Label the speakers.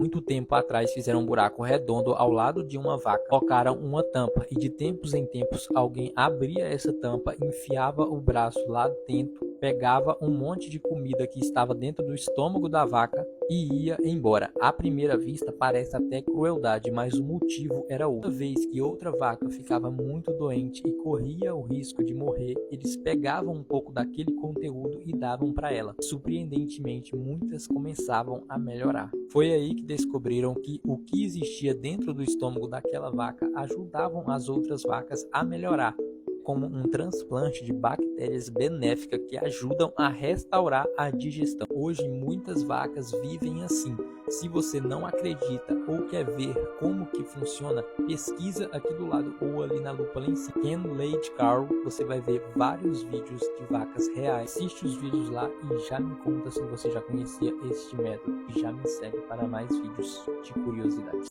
Speaker 1: Muito tempo atrás fizeram um buraco redondo ao lado de uma vaca, colocaram uma tampa e de tempos em tempos alguém abria essa tampa, enfiava o braço lá dentro, pegava um monte de comida que estava dentro do estômago da vaca e ia embora. À primeira vista parece até crueldade, mas o motivo era outro. Toda vez que outra vaca ficava muito doente e corria o risco de morrer, eles pegavam um pouco daquele conteúdo e davam para ela. Surpreendentemente, muitas começavam a melhorar. Foi aí que descobriram que o que existia dentro do estômago daquela vaca ajudavam as outras vacas a melhorar, como um transplante de bactérias benéficas que ajudam a restaurar a digestão. Hoje muitas vacas vivem assim. Se você não acredita ou quer ver como que funciona, pesquisa aqui do lado ou ali na lupa lá em cima. Ken Late Carl, você vai ver vários vídeos de vacas reais. Assiste os vídeos lá e já me conta se você já conhecia este método. E já me segue para mais vídeos de curiosidades.